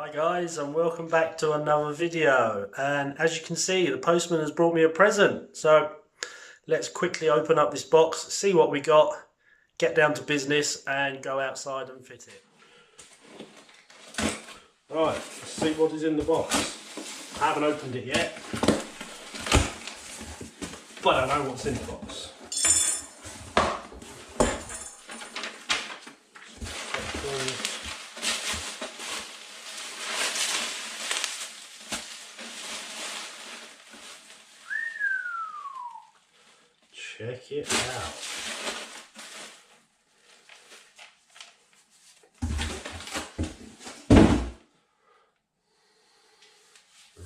Hi guys, and welcome back to another video. And as you can see, the postman has brought me a present. So let's quickly open up this box, see what we got, get down to business and go outside and fit it. Right, let's see what is in the box. I haven't opened it yet, but I know what's in the box. Check it out.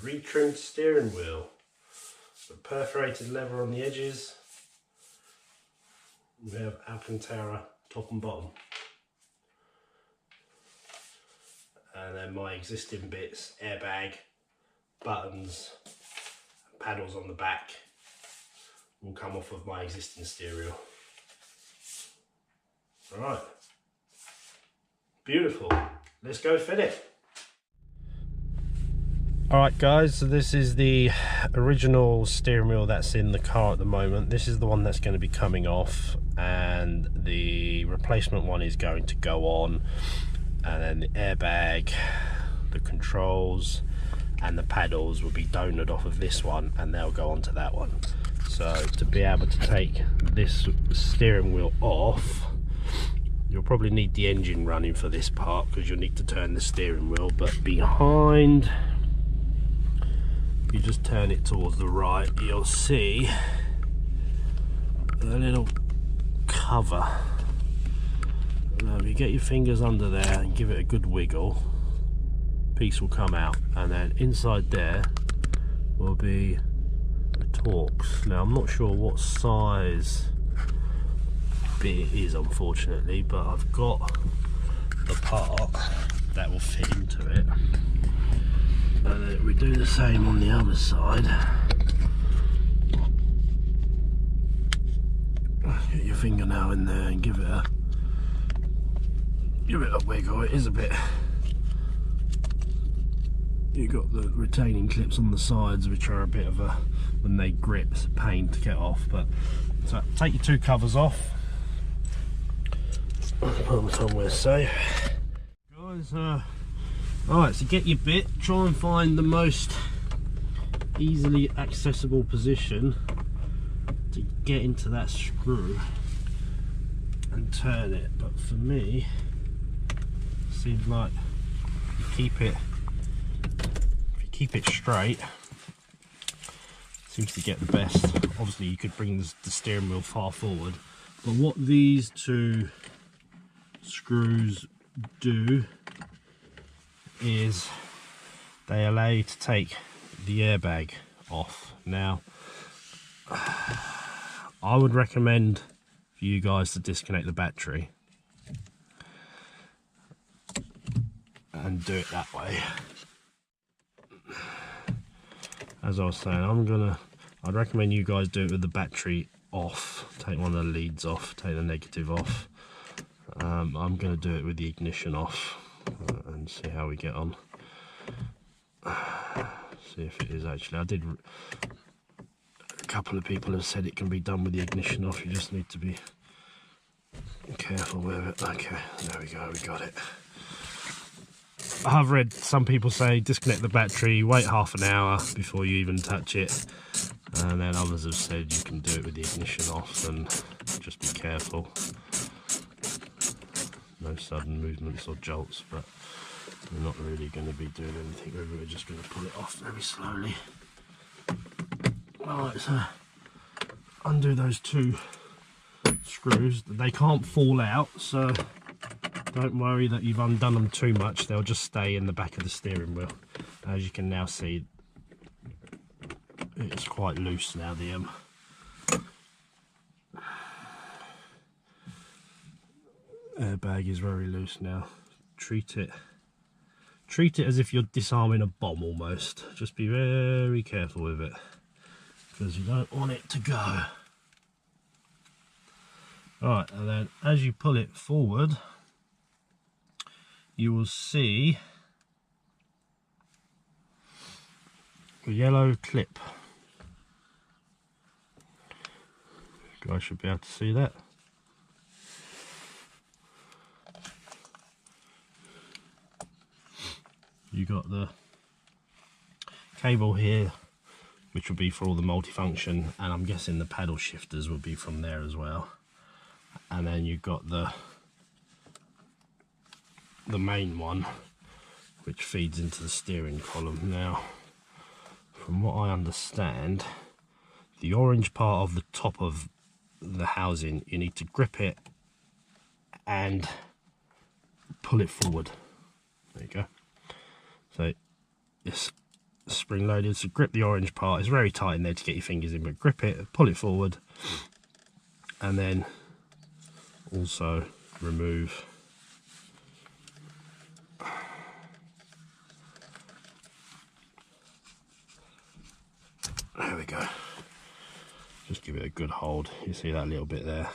Retrimmed steering wheel with perforated leather on the edges. We have Alcantara top and bottom. And then my existing bits, airbag, buttons, paddles on the back will come off of my existing steering wheel. Alright, beautiful, let's go fit it. Alright guys, so this is the original steering wheel that's in the car at the moment. This is the one that's going to be coming off, and the replacement one is going to go on, and then the airbag, the controls and the paddles will be donuted off of this one and they'll go onto that one. So to be able to take this steering wheel off, you'll probably need the engine running for this part because you'll need to turn the steering wheel, but behind, if you just turn it towards the right, you'll see a little cover. Now if you get your fingers under there and give it a good wiggle, piece will come out, and then inside there will be a torx. Now I'm not sure what size bit it is unfortunately, but I've got the part that will fit into it, and then we do the same on the other side. Get your fingernail in there and give it a wiggle. It is a bit, you've got the retaining clips on the sides which are a bit of a, when they grip, it's a pain to get off. But so take your two covers off, put them somewhere safe, guys. Alright, so get your bit, try and find the most easily accessible position to get into that screw and turn it. But for me, it seems like you keep it straight, seems to get the best. Obviously you could bring the steering wheel far forward, but what these two screws do is they allow you to take the airbag off. Now I would recommend for you guys to disconnect the battery and do it that way. As I was saying, I'd recommend you guys do it with the battery off. Take one of the leads off, take the negative off. I'm going to do it with the ignition off and see how we get on. See if it is actually. A couple of people have said it can be done with the ignition off. You just need to be careful with it. Okay, there we go, we got it. I have read some people say disconnect the battery, wait half an hour before you even touch it, and then others have said you can do it with the ignition off, and just be careful. No sudden movements or jolts, but we're not really going to be doing anything with it. We're just going to pull it off very slowly. Alright, so undo those two screws. They can't fall out, so don't worry that you've undone them too much. They'll just stay in the back of the steering wheel. As you can now see, it's quite loose now. The airbag is very loose now. Treat it as if you're disarming a bomb almost. Just be very careful with it because you don't want it to go. Alright, and then as you pull it forward, you will see the yellow clip. You guys should be able to see that. You got the cable here, which will be for all the multifunction, and I'm guessing the paddle shifters will be from there as well. And then you've got the main one, which feeds into the steering column. Now, from what I understand, the orange part of the top of the housing, you need to grip it and pull it forward. There you go. So it's spring loaded, so grip the orange part. It's very tight in there to get your fingers in, but grip it, pull it forward, and then also remove there we go. Just give it a good hold. You see that little bit there?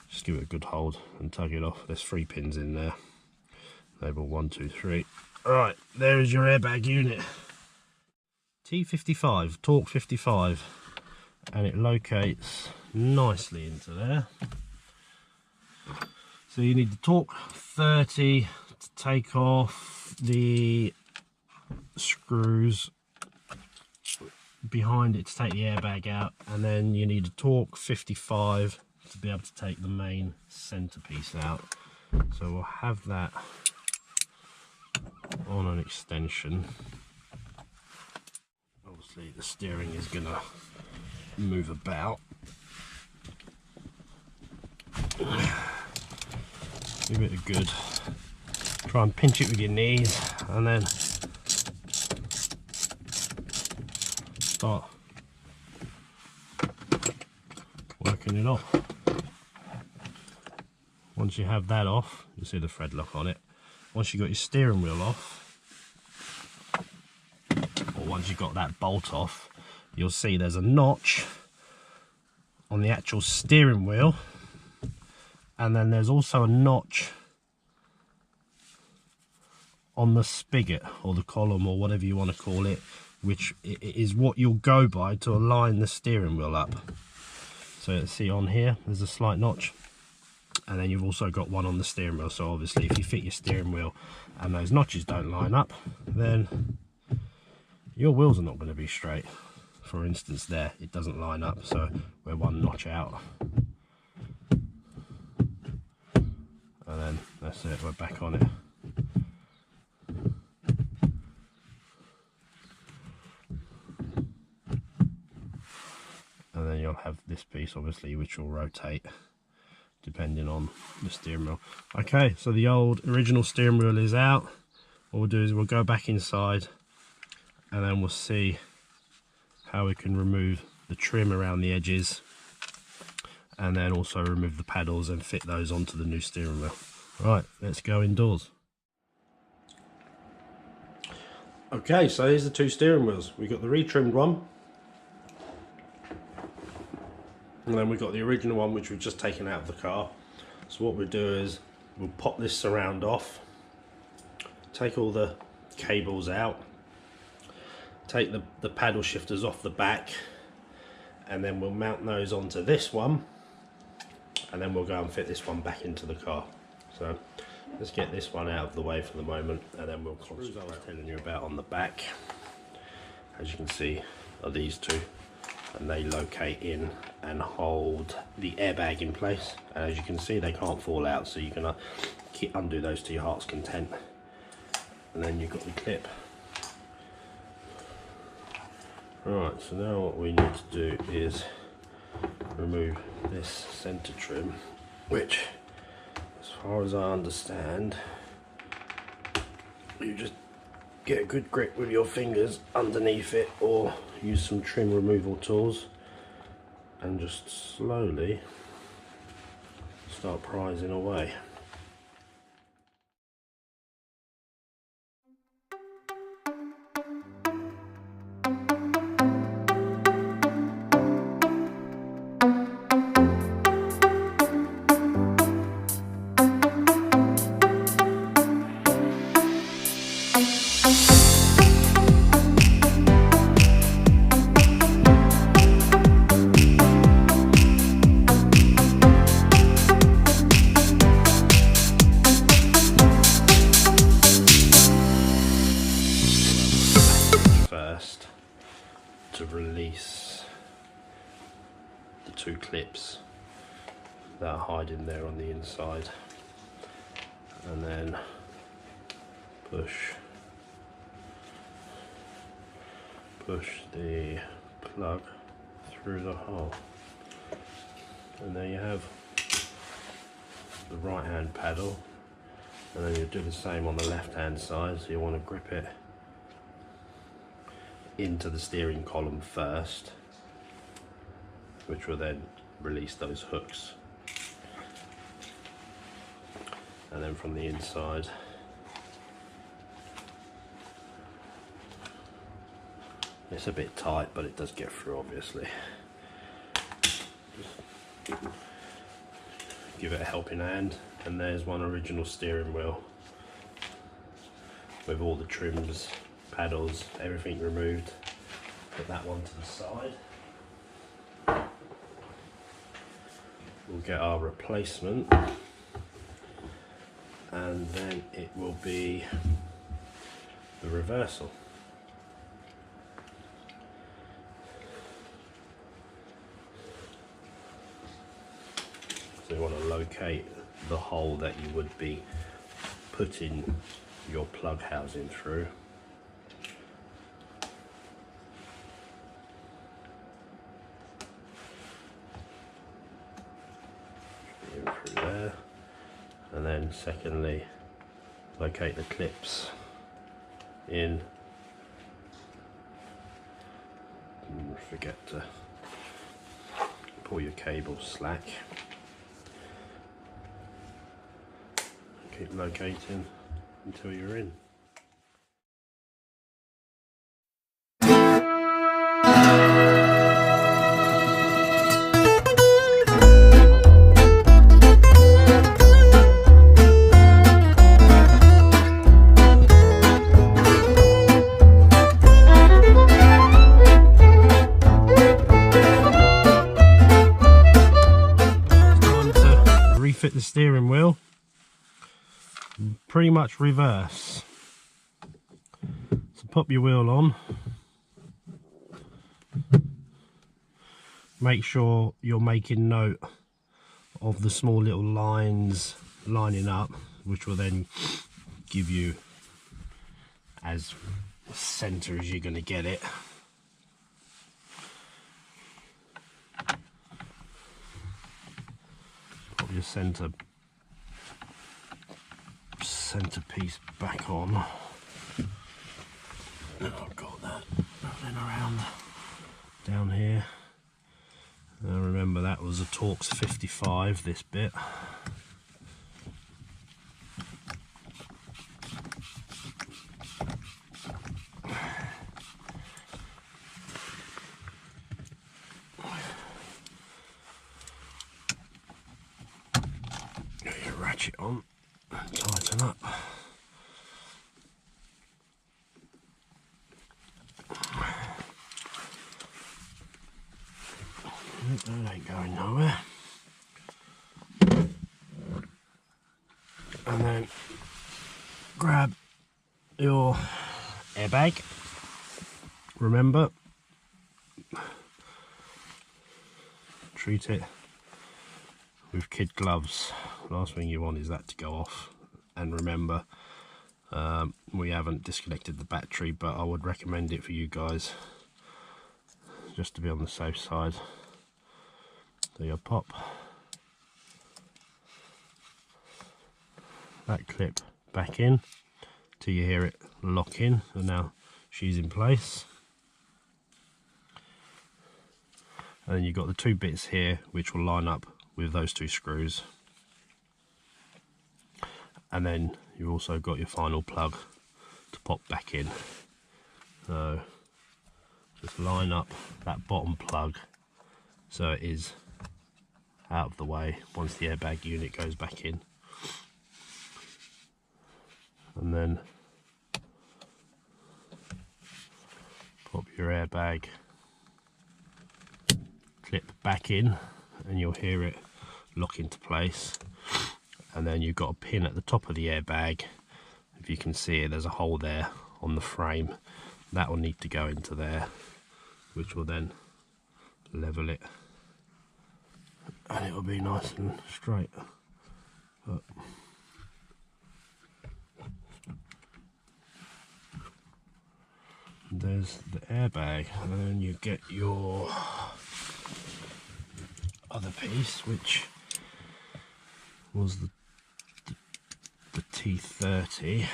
Just give it a good hold and tug it off. There's 3 pins in there. Label 1, 2, 3. Right, there is your airbag unit. T55, torque 55, and it locates nicely into there. So you need the torque 30 to take off the screws behind it to take the airbag out, and then you need a torque 55 to be able to take the main centerpiece out. So we'll have that on an extension. Obviously the steering is going to move about. Give it a good try and pinch it with your knees, and then start working it off. Once you have that off, you see the thread lock on it. Once you've got your steering wheel off, or once you've got that bolt off, you'll see there's a notch on the actual steering wheel, and then there's also a notch on the spigot or the column or whatever you want to call it, which is what you'll go by to align the steering wheel up. So see on here, there's a slight notch, and then you've also got one on the steering wheel. So obviously if you fit your steering wheel and those notches don't line up, then your wheels are not going to be straight. For instance, there it doesn't line up, so we're one notch out, and then that's it, we're back on it. And then you'll have this piece obviously which will rotate depending on the steering wheel. Okay, so the old original steering wheel is out. What we'll do is we'll go back inside, and then we'll see how we can remove the trim around the edges, and then also remove the paddles and fit those onto the new steering wheel. Right, let's go indoors. Okay, so here's the 2 steering wheels. We've got the retrimmed one, and then we've got the original one which we've just taken out of the car. So what we'll do is we'll pop this surround off, take all the cables out, take the paddle shifters off the back, and then we'll mount those onto this one, and then we'll go and fit this one back into the car. So let's get this one out of the way for the moment, and then we'll concentrate. I was telling you about on the back, as you can see, are these 2, and they locate in and hold the airbag in place, and as you can see they can't fall out, so you're gonna undo those to your heart's content. And then you've got the clip. Right, so now what we need to do is remove this center trim, which, as far as I understand, you just get a good grip with your fingers underneath it, or use some trim removal tools and just slowly start prising away. to release the two clips that are hiding there on the inside, and then push the plug through the hole, and there you have the right hand paddle. And then you do the same on the left hand side, so you want to grip it into the steering column first, which will then release those hooks. And then from the inside, it's a bit tight, but it does get through, obviously. Just give it a helping hand. And there's one original steering wheel with all the trims, paddles, everything removed. Put that one to the side. We'll get our replacement, and then it will be the reversal. So you want to locate the hole that you would be putting your plug housing through. In through there, and then secondly, locate the clips in. And forget to pull your cable slack. Keep locating until you're in. It's time to refit the steering wheel. Pretty much reverse. So pop your wheel on. Make sure you're making note of the small little lines lining up, which will then give you as center as you're going to get it. Pop your centerpiece back on. I've got that rolling around down here. Now remember, that was a Torx 55, this bit. Get your ratchet on. Tighten up. That ain't going nowhere. And then grab your airbag. Remember, treat it with kid gloves. Last thing you want is that to go off. And remember, we haven't disconnected the battery, but I would recommend it for you guys, just to be on the safe side. So you'll pop that clip back in till you hear it lock in. So now she's in place. And then you've got the two bits here which will line up with those two screws. And then you've also got your final plug to pop back in. So just line up that bottom plug so it is out of the way once the airbag unit goes back in. And then pop your airbag clip back in and you'll hear it lock into place. And then you've got a pin at the top of the airbag. If you can see it, there's a hole there on the frame that will need to go into there which will then level it and it will be nice and straight. But there's the airbag, and then you get your other piece, which was the T30,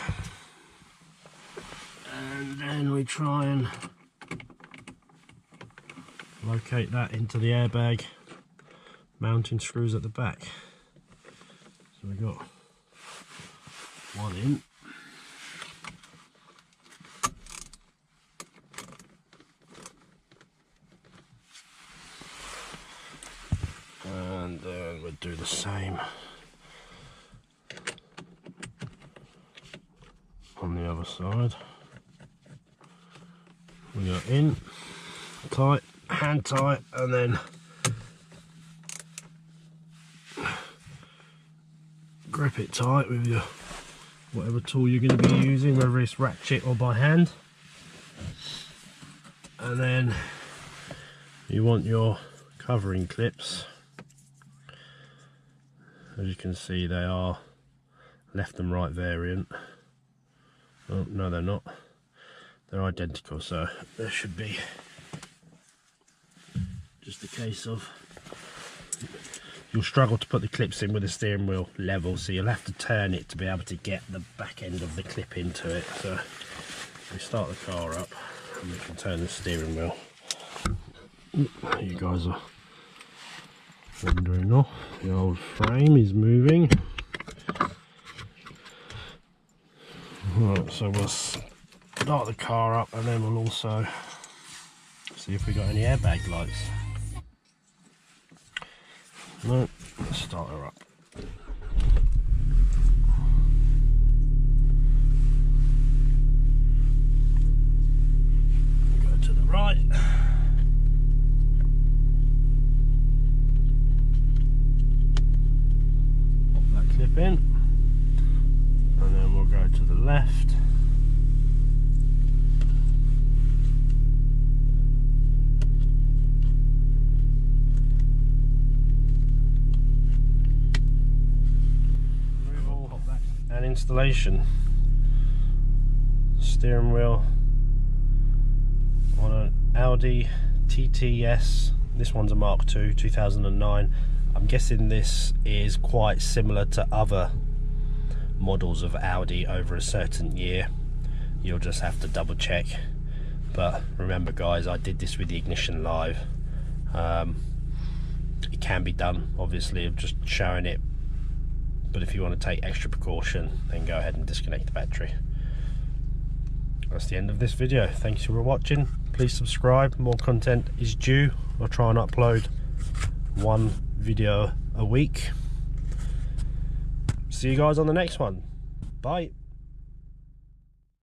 and then we try and locate that into the airbag mounting screws at the back. So we got one in, and then we'll do the same on the other side. We go in, tight, hand tight, and then grip it tight with your whatever tool you're going to be using, whether it's ratchet or by hand. And then you want your covering clips. As you can see, they are left and right variant. Oh no, they're not. They're identical, so there should be just a case of you'll struggle to put the clips in with the steering wheel level, so you'll have to turn it to be able to get the back end of the clip into it. So we start the car up and we can turn the steering wheel. You guys are wandering off. The old frame is moving. Right, so we'll start the car up, and then we'll also see if we got any airbag lights. No, let's start her up. Go to the right. Pop that clip in, and then we'll go to the left. And installation. Steering wheel on an Audi TTS. This one's a Mark II 2009. I'm guessing this is quite similar to other models of Audi over a certain year. You'll just have to double check, but remember guys, I did this with the ignition live. It can be done, obviously, of just showing it, but if you want to take extra precaution, then go ahead and disconnect the battery. That's the end of this video. Thanks for watching. Please subscribe. More content is due. I'll try and upload one video a week. See you guys on the next one. Bye.